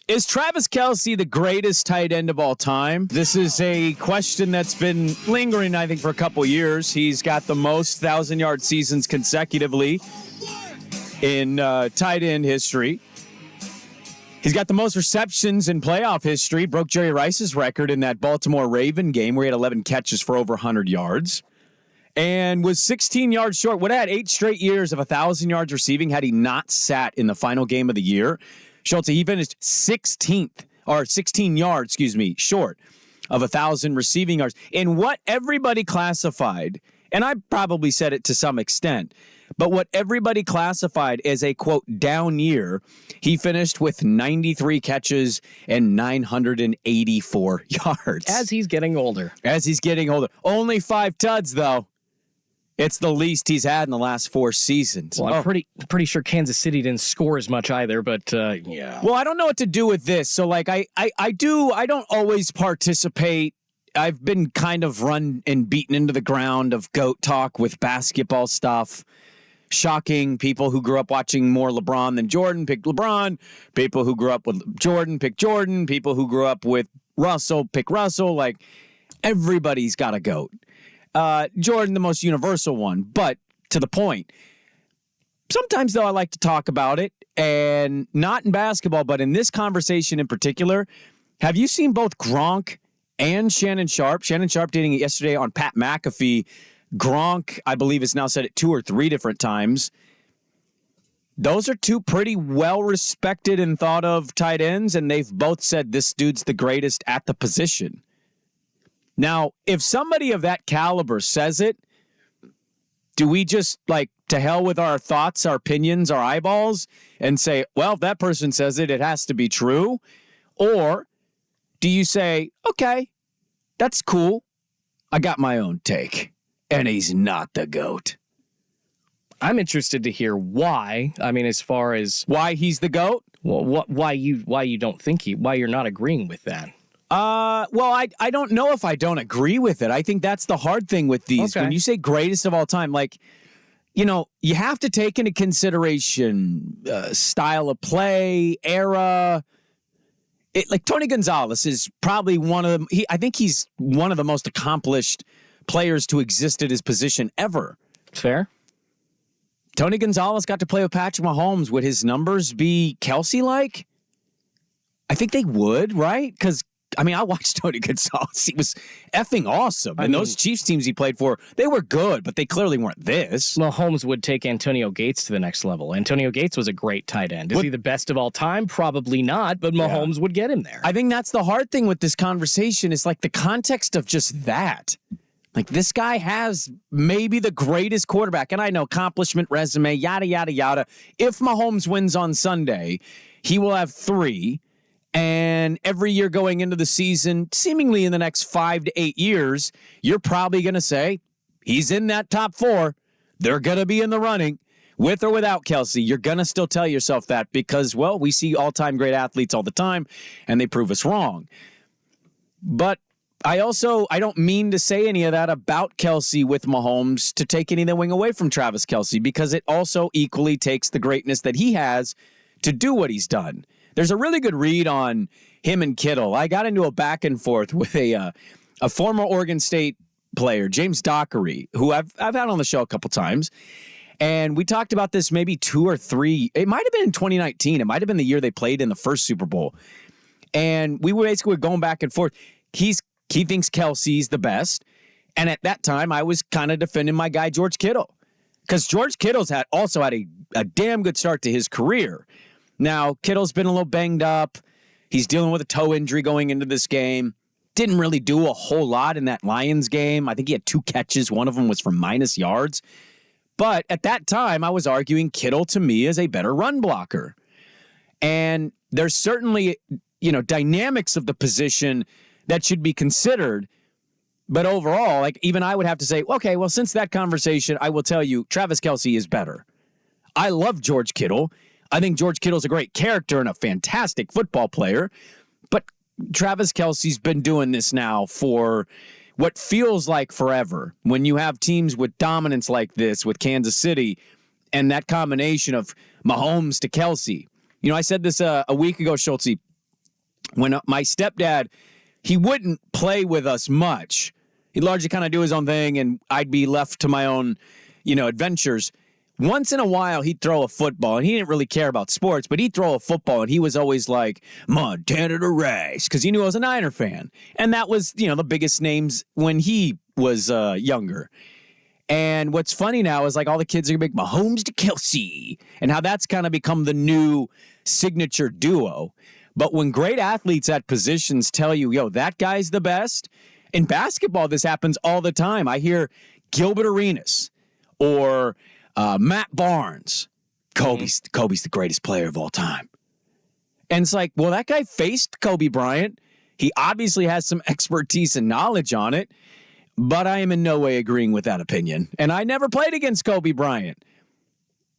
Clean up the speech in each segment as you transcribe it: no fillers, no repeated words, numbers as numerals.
Is Travis Kelce the greatest tight end of all time? This is a question that's been lingering, I think, for a couple years. He's got the most 1,000-yard seasons consecutively in tight end history. He's got the most receptions in playoff history. Broke Jerry Rice's record in that Baltimore Raven game where he had 11 catches for over 100 yards. And was 16 yards short. Would have had 8 straight years of 1,000 yards receiving had he not sat in the final game of the year. Schultz, he finished 16 yards, short of 1,000 receiving yards. In what everybody classified, and I probably said it to some extent, but what everybody classified as a, quote, down year, he finished with 93 catches and 984 yards. As he's getting older. Only 5 tuds, though. It's the least he's had in the last 4 seasons. Well, I'm pretty sure Kansas City didn't score as much either, but yeah. Well, I don't know what to do with this. So, like, I don't always participate. I've been kind of run and beaten into the ground of GOAT talk with basketball stuff. Shocking. People who grew up watching more LeBron than Jordan picked LeBron. People who grew up with Jordan picked Jordan. People who grew up with Russell pick Russell. Like, everybody's got a GOAT. Jordan, the most universal one, but to the point. Sometimes, though, I like to talk about it, and not in basketball, but in this conversation in particular. Have you seen both Gronk and Shannon Sharpe? Shannon Sharpe dating it yesterday on Pat McAfee. Gronk, I believe, has now said it 2 or 3 different times. Those are 2 pretty well-respected and thought of tight ends, and they've both said this dude's the greatest at the position. Now, if somebody of that caliber says it, do we just, like, to hell with our thoughts, our opinions, our eyeballs, and say, well, if that person says it, it has to be true? Or do you say, okay, that's cool. I got my own take, and he's not the GOAT? I'm interested to hear why. I mean, as far as why he's the GOAT? Well, why you don't think why you're not agreeing with that? Well, I don't know if I don't agree with it. I think that's the hard thing with these. Okay. When you say greatest of all time, like, you know, you have to take into consideration style of play, era. Like Tony Gonzalez is probably one of them. I think he's one of the most accomplished players to exist at his position ever. Fair. Tony Gonzalez got to play with Patrick Mahomes. Would his numbers be Kelce-like? I think they would, right? Because I mean, I watched Tony Gonzalez. He was effing awesome. And those Chiefs teams he played for, they were good, but they clearly weren't this. Mahomes would take Antonio Gates to the next level. Antonio Gates was a great tight end. Is he the best of all time? Probably not, but Mahomes would get him there. I think that's the hard thing with this conversation is like the context of just that. Like, this guy has maybe the greatest quarterback. And I know accomplishment, resume, yada, yada, yada. If Mahomes wins on Sunday, he will have 3. And every year going into the season, seemingly in the next 5 to 8 years, you're probably going to say, he's in that top 4. They're going to be in the running. With or without Kelce, you're going to still tell yourself that because, well, we see all-time great athletes all the time, and they prove us wrong. But I don't mean to say any of that about Kelce with Mahomes to take anything away from Travis Kelce, because it also equally takes the greatness that he has to do what he's done. There's a really good read on him and Kittle. I got into a back and forth with a former Oregon State player, James Dockery, who I've had on the show a couple times. And we talked about this maybe 2 or 3. It might have been in 2019. It might have been the year they played in the first Super Bowl. And we were basically going back and forth. He thinks Kelce's the best. And at that time, I was kind of defending my guy, George Kittle. Because George Kittle's also had a damn good start to his career. Now, Kittle's been a little banged up. He's dealing with a toe injury going into this game. Didn't really do a whole lot in that Lions game. I think he had 2 catches. One of them was from minus yards. But at that time, I was arguing Kittle, to me, is a better run blocker. And there's certainly, dynamics of the position that should be considered. But overall, like, even I would have to say, okay, well, since that conversation, I will tell you, Travis Kelce is better. I love George Kittle. I think George Kittle's a great character and a fantastic football player, but Travis Kelce's been doing this now for what feels like forever. When you have teams with dominance like this with Kansas City and that combination of Mahomes to Kelce. I said this a week ago, Schultze. when my stepdad, he wouldn't play with us much. He'd largely kind of do his own thing, and I'd be left to my own, adventures. Once in a while, he'd throw a football, and he didn't really care about sports, but he'd throw a football, and he was always like, Montana to Rice, because he knew I was a Niner fan. And that was, the biggest names when he was younger. And what's funny now is like all the kids are going to be Mahomes to Kelce, and how that's kind of become the new signature duo. But when great athletes at positions tell you, that guy's the best, in basketball, this happens all the time. I hear Gilbert Arenas or Matt Barnes. Kobe's the greatest player of all time. And it's like, well, that guy faced Kobe Bryant. He obviously has some expertise and knowledge on it, but I am in no way agreeing with that opinion. And I never played against Kobe Bryant.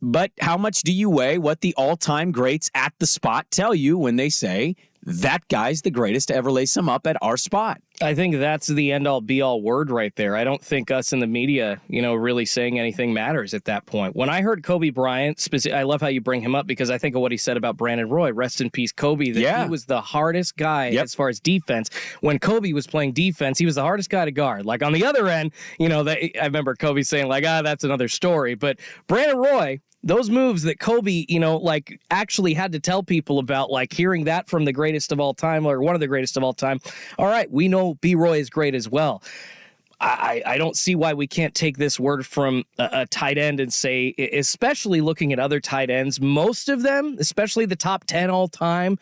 But how much do you weigh what the all-time greats at the spot tell you when they say that guy's the greatest to ever lace him up at our spot? I think that's the end-all, be-all word right there. I don't think us in the media, really saying anything matters at that point. When I heard Kobe Bryant, I love how you bring him up because I think of what he said about Brandon Roy. Rest in peace, Kobe. That he was the hardest guy as far as defense. When Kobe was playing defense, he was the hardest guy to guard. Like on the other end, I remember Kobe saying like, that's another story. But Brandon Roy, those moves that Kobe, actually had to tell people about, like hearing that from the greatest of all time or one of the greatest of all time. All right, we know B-Roy is great as well. I don't see why we can't take this word from a tight end and say, especially looking at other tight ends, most of them, especially the top 10 all time,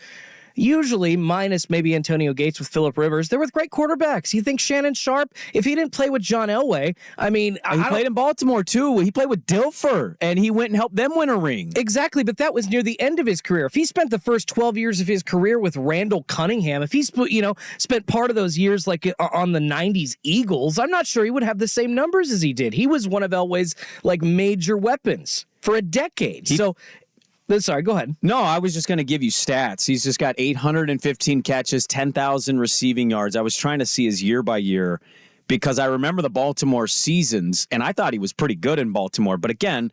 usually minus maybe Antonio Gates with Phillip Rivers, they're with great quarterbacks. You think Shannon Sharpe, if he didn't play with John Elway, he played in Baltimore too. He played with Dilfer, and he went and helped them win a ring. Exactly, but that was near the end of his career. If he spent the first 12 years of his career with Randall Cunningham, if he spent part of those years like on the 90s Eagles, I'm not sure he would have the same numbers as he did. He was one of Elway's major weapons for a decade. Sorry, go ahead. No, I was just going to give you stats. He's just got 815 catches, 10,000 receiving yards. I was trying to see his year by year because I remember the Baltimore seasons, and I thought he was pretty good in Baltimore. But again,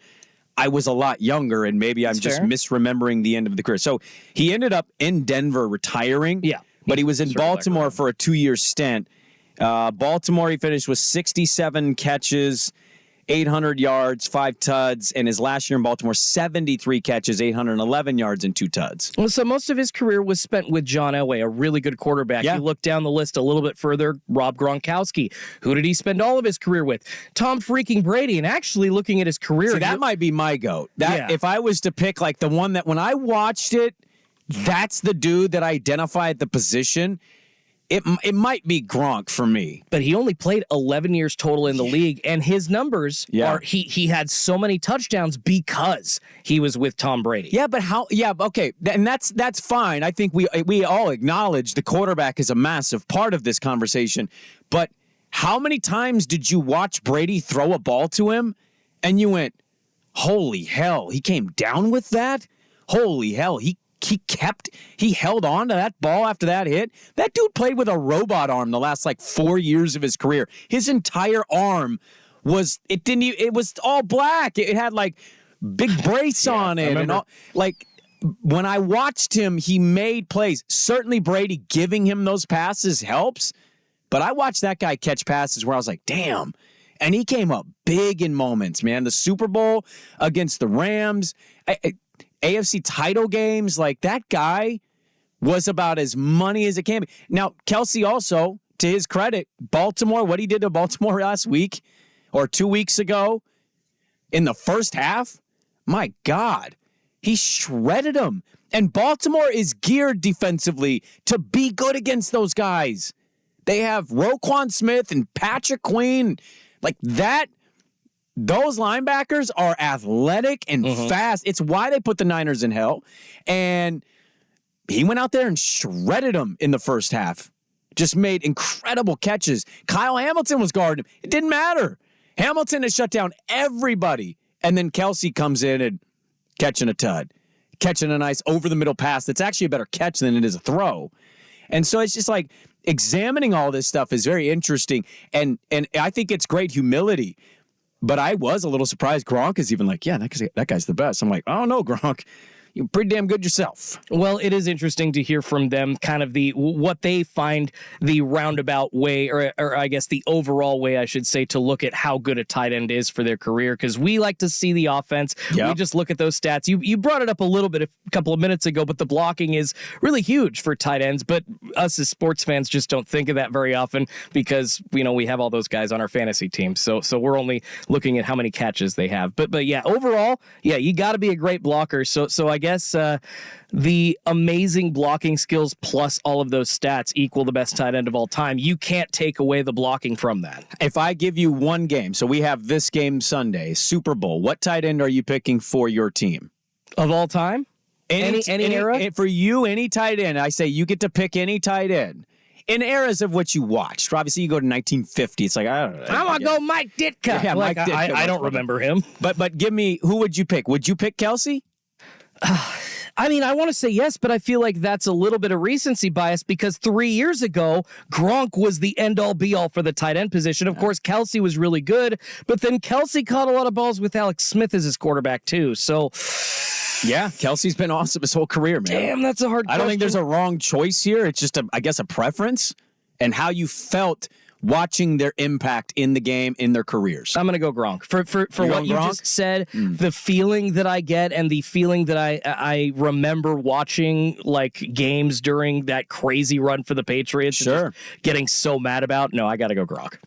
I was a lot younger, and maybe I'm just misremembering the end of the career. So he ended up in Denver retiring, but he was in Baltimore for a 2-year stint. Baltimore, he finished with 67 catches, 800 yards, 5 tuds, and his last year in Baltimore, 73 catches, 811 yards, and 2 tuds. Well, so most of his career was spent with John Elway, a really good quarterback. You look down the list a little bit further, Rob Gronkowski. Who did he spend all of his career with? Tom freaking Brady. And actually looking at his career... See, that might be my GOAT. If I was to pick the one that when I watched it, that's the dude that I identify at the position... It might be Gronk for me. But he only played 11 years total in the league, and his numbers are he had so many touchdowns because he was with Tom Brady. Yeah, but how? Yeah, okay, and that's fine. I think we all acknowledge the quarterback is a massive part of this conversation. But how many times did you watch Brady throw a ball to him, and you went, "Holy hell, he came down with that! Holy hell, he held on to that ball after that hit." That dude played with a robot arm the last 4 years of his career. His entire arm was all black. It had big brace on it and all. When I watched him, he made plays. Certainly Brady giving him those passes helps, but I watched that guy catch passes where I was like, damn. And he came up big in moments, man. The Super Bowl against the Rams, AFC title games, that guy was about as money as it can be. Now, Kelce also, to his credit, Baltimore, what he did to Baltimore last week or 2 weeks ago in the first half, my God, he shredded them. And Baltimore is geared defensively to be good against those guys. They have Roquan Smith and Patrick Queen, that. Those linebackers are athletic and fast. It's why they put the Niners in hell. And he went out there and shredded them in the first half. Just made incredible catches. Kyle Hamilton was guarding him. It didn't matter. Hamilton has shut down everybody. And then Kelce comes in and catching a tud. Catching a nice over-the-middle pass that's actually a better catch than it is a throw. And so it's just examining all this stuff is very interesting. And I think it's great humility. But I was a little surprised Gronk is even that guy's the best. I'm like, oh no, Gronk, you're pretty damn good yourself. Well, it is interesting to hear from them kind of what they find the roundabout way, or I guess the overall way, I should say, to look at how good a tight end is for their career, because we like to see the offense. Yep. We just look at those stats. You brought it up a little bit a couple of minutes ago, but the blocking is really huge for tight ends, but us as sports fans just don't think of that very often because, we have all those guys on our fantasy team. So we're only looking at how many catches they have. But yeah, overall, yeah, you got to be a great blocker. So I guess the amazing blocking skills plus all of those stats equal the best tight end of all time. You can't take away the blocking from that. If I give you one game, so we have this game Sunday, Super Bowl, what tight end are you picking for your team? Of all time? Any era? For you, any tight end. I say you get to pick any tight end. In eras of what you watched, obviously you go to 1950. It's like, I don't know. I'm going to go Mike Ditka. Yeah, Mike Ditka. I don't remember him. But give me, who would you pick? Would you pick Kelce? I mean, I want to say yes, but I feel like that's a little bit of recency bias because 3 years ago, Gronk was the end-all, be-all for the tight end position. Of course, Kelce was really good, but then Kelce caught a lot of balls with Alex Smith as his quarterback, too. So, yeah, Kelce's been awesome his whole career, man. Damn, that's a hard question. I don't think there's a wrong choice here. It's just, I guess, a preference and how you felt watching their impact in the game, in their careers. I'm going to go Gronk. For what you just said, the feeling that I get and the feeling that I remember watching like games during that crazy run for the Patriots, sure, and just getting so mad about. No, I got to go Gronk.